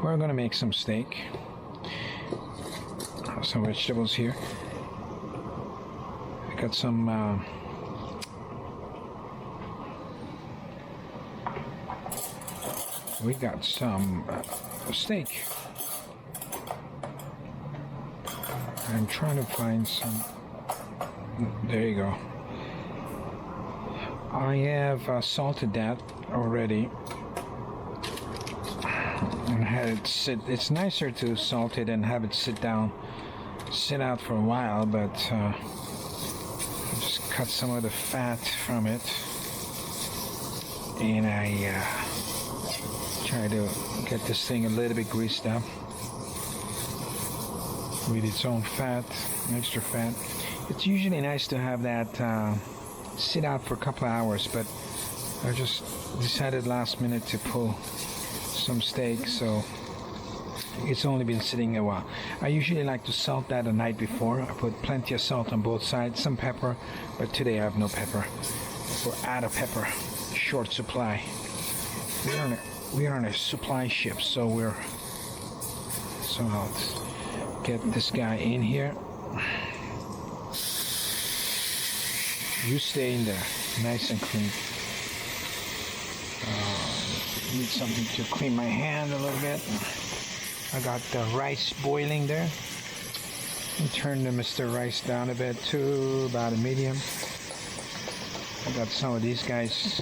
We're gonna make some steak. Some vegetables here. I got some we got some steak. I'm trying to find some. There you go. I have salted that already and had it sit. It's nicer to salt it and have it sit out for a while, but just cut some of the fat from it, and I try to get this thing a little bit greased up with its own fat, extra fat. It's usually nice to have that sit out for a couple of hours, but I just decided last minute to pull some steak, so it's only been sitting a while. I usually like to salt that the night before. I put plenty of salt on both sides, some pepper, but today I have no pepper. We're out of pepper, short supply. We're on a supply ship, so I'll get this guy in here. You stay in there, nice and clean. Need something to clean my hand a little bit. I got the rice boiling there. And turn the Mr. Rice down a bit to about a medium. I got some of these guys.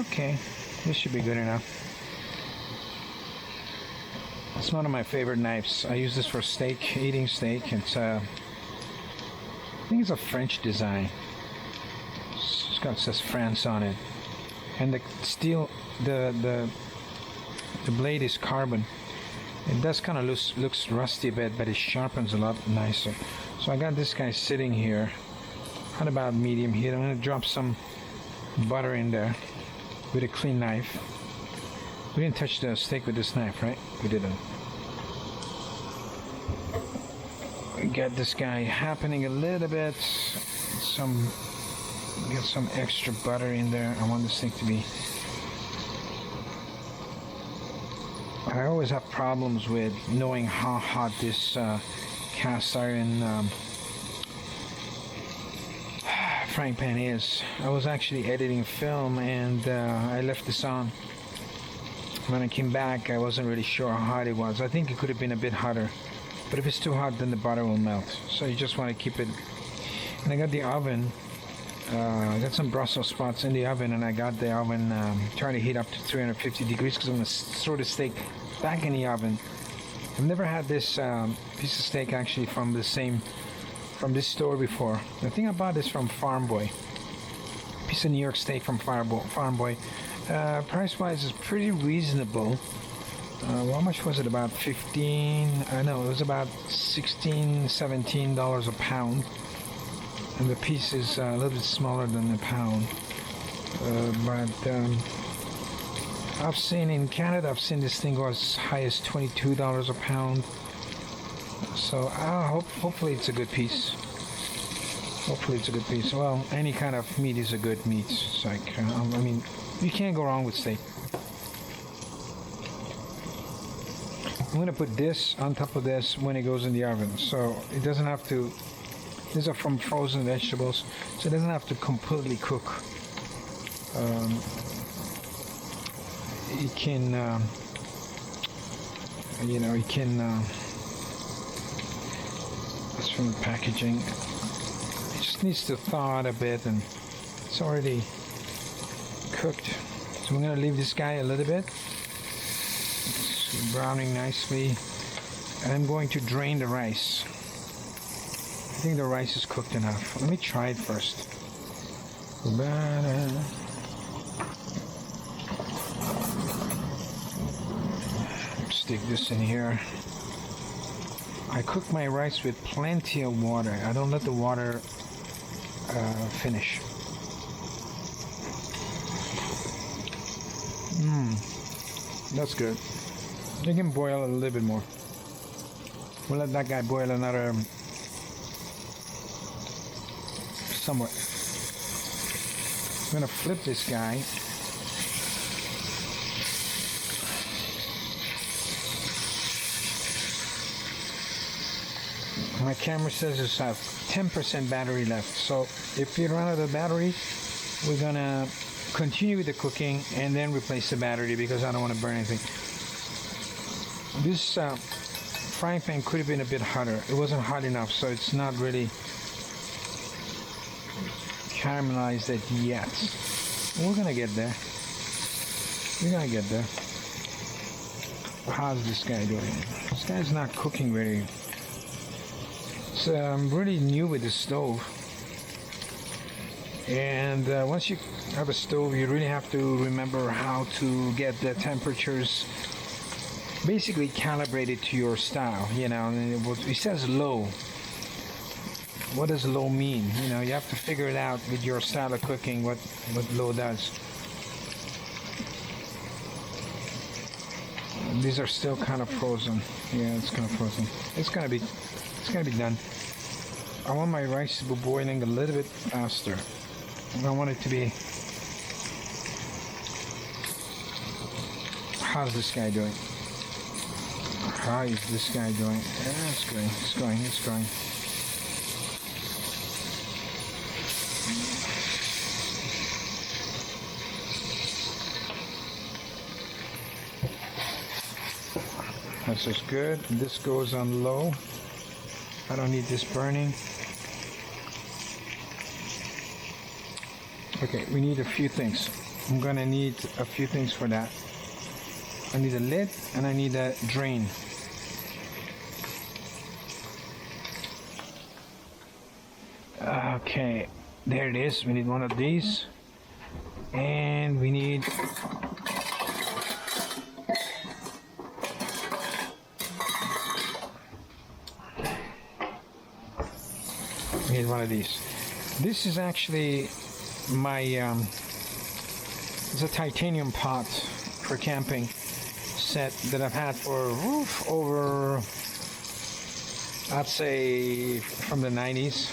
Okay, this should be good enough. It's one of my favorite knives. I use this for steak, eating steak. It's I think it's a French design. It says France on it, and the steel, the blade is carbon. It does kind of looks rusty a bit, but it sharpens a lot nicer. So I got this guy sitting here at about medium heat. I'm going to drop some butter in there with a clean knife. We didn't touch the steak with this knife, right? We didn't. Get this guy happening a little bit. Get some extra butter in there. I want this thing to be. I always have problems with knowing how hot this cast iron frying pan is. I was actually editing film and I left this on. When I came back, I wasn't really sure how hot it was. I think it could have been a bit hotter, but if it's too hot, then the butter will melt. So you just want to keep it. And I got the oven. I got some Brussels sprouts in the oven, and I got the oven trying to heat up to 350 degrees because I'm going to throw the steak back in the oven. I've never had this piece of steak actually from this store before. I think I bought this from Farm Boy. Piece of New York steak from Farm Boy. Price-wise, is pretty reasonable. How much was it? About 15? I know it was about $16, $17 a pound. And the piece is a little bit smaller than a pound. But I've seen in Canada, this thing go as high as $22 a pound. So hopefully it's a good piece. Hopefully it's a good piece. Well, any kind of meat is a good meat. It's like, I mean, you can't go wrong with steak. I'm going to put this on top of this when it goes in the oven. So it doesn't have to. These are from frozen vegetables, so it doesn't have to completely cook. You can, it's from the packaging. It just needs to thaw out a bit, and it's already cooked. So I'm going to leave this guy a little bit. It's browning nicely, and I'm going to drain the rice. I think the rice is cooked enough. Let me try it first. Stick this in here. I cook my rice with plenty of water. I don't let the water finish. That's good. You can boil a little bit more. We'll let that guy boil another somewhat. I'm gonna flip this guy. My camera says it's have 10% battery left. So if you run out of battery, we're gonna continue with the cooking and then replace the battery because I don't want to burn anything. This frying pan could have been a bit hotter. It wasn't hot enough, so it's not really caramelized it yet. We're gonna get there. We're gonna get there. How's this guy doing? This guy's not cooking very. So I'm really new with the stove. And once you have a stove, you really have to remember how to get the temperatures basically calibrated to your style. You know, it says low. What does low mean? You know, you have to figure it out with your style of cooking what low does. These are still kind of frozen. Yeah, it's kind of frozen. It's gonna be done. I want my rice to be boiling a little bit faster. I want it to be. How's this guy doing? How is this guy doing? Yeah, it's going. It's going. It's going. This is good. This goes on low. I don't need this burning. Okay, we need a few things. I'm gonna need a few things for that. I need a lid and I need a drain. Okay, there it is. We need one of these. And we need one of these. This is actually my it's a titanium pot for camping set that I've had for over, I'd say, from the 90s,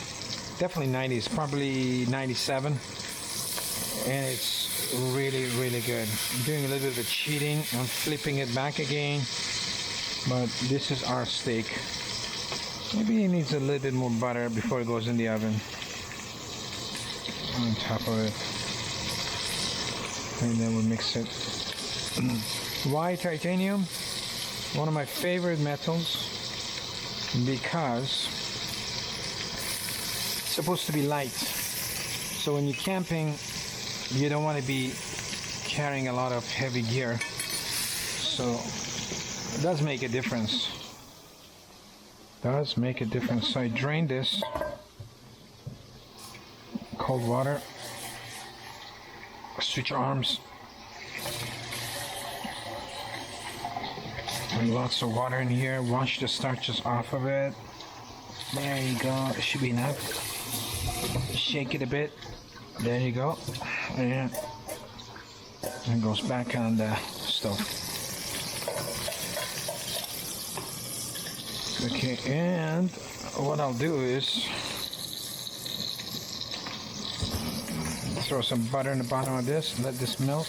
definitely 90s, probably 97, and it's really good. I'm doing a little bit of cheating. I'm flipping it back again, but this is our steak. Maybe it needs a little bit more butter before it goes in the oven. On top of it. And then we'll mix it. Why titanium? One of my favorite metals because it's supposed to be light. So when you're camping, you don't want to be carrying a lot of heavy gear. So it does make a difference. Does make a difference. So I drained this cold water, switch arms, and lots of water in here. Wash the starches off of it. There you go. It should be enough. Shake it a bit. There you go. And it goes back on the stove. Okay, and what I'll do is throw some butter in the bottom of this, let this melt.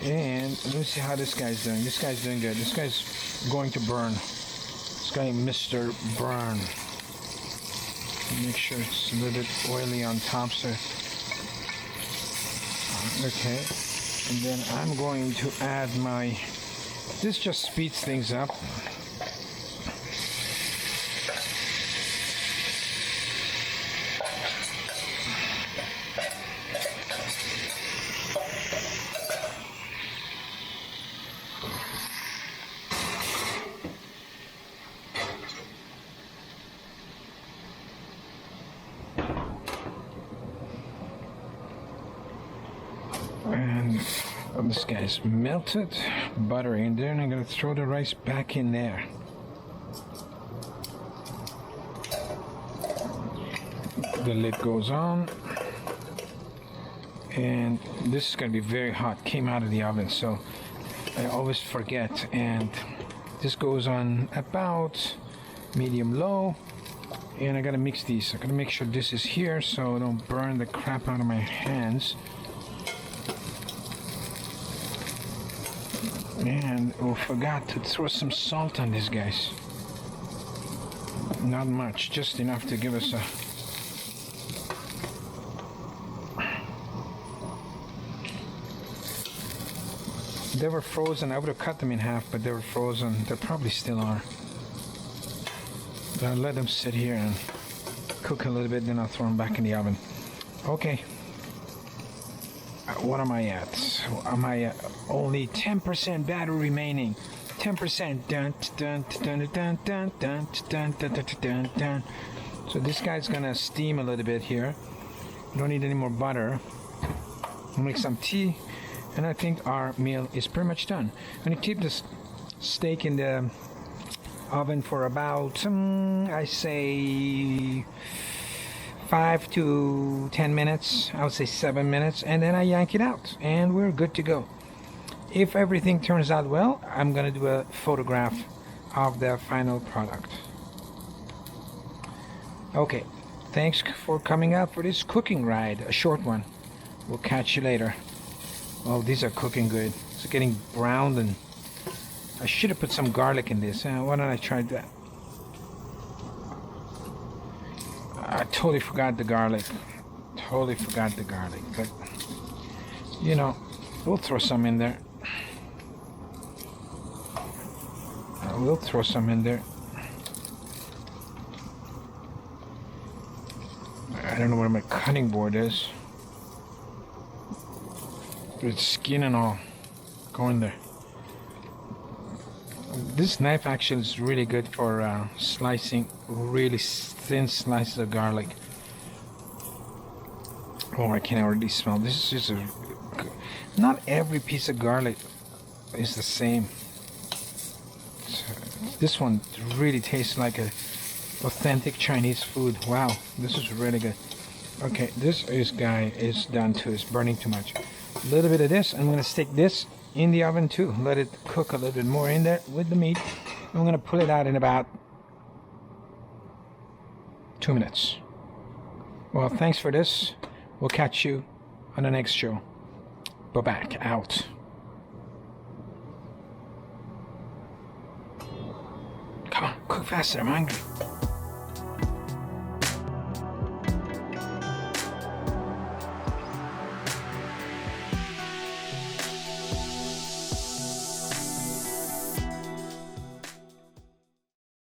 And let me see how this guy's doing. This guy's doing good. This guy's going to burn. This guy, Mr. Burn. Make sure it's a little bit oily on top, so. Okay, and then I'm going to add my. This just speeds things up. And this guy's melted butter in there, and I'm going to throw the rice back in there. The lid goes on, and this is going to be very hot. Came out of the oven, so I always forget. And this goes on about medium low, and I got to mix these. I got to make sure this is here so I don't burn the crap out of my hands. And forgot to throw some salt on this, guys. Not much, just enough to give us a... They were frozen. I would have cut them in half, but they were frozen. They probably still are. But I'll let them sit here and cook a little bit, then I'll throw them back in the oven. Okay. What am I at? Am I at only 10% battery remaining? 10%. Dun, dun, dun, dun, dun, dun, dun, dun, dun, dun, dun. So this guy's gonna steam a little bit here. Don't need any more butter. I'll make some tea, and I think our meal is pretty much done. I'm gonna keep this steak in the oven for about, I say, 5 to 10 minutes. I would say 7 minutes, and then I yank it out, and we're good to go. If everything turns out well, I'm gonna do a photograph of the final product. Okay, thanks for coming out for this cooking ride, a short one. We'll catch you later. Oh, these are cooking good. It's getting browned, and I should have put some garlic in this. Why don't I try that? I totally forgot the garlic. Totally forgot the garlic, but you know, we'll throw some in there. We'll throw some in there. I don't know where my cutting board is. With skin and all. Go in there. This knife actually is really good for slicing really thin slices of garlic. Oh, I can already smell. This is just a... Not every piece of garlic is the same. This one really tastes like a authentic Chinese food. Wow, this is really good. Okay, this guy is done too. It's burning too much. A little bit of this. I'm going to stick this in the oven too. Let it cook a little bit more in there with the meat. I'm going to pull it out in about 2 minutes. Well, thanks for this. We'll catch you on the next show. Back out. Come on, cook faster. I'm hungry.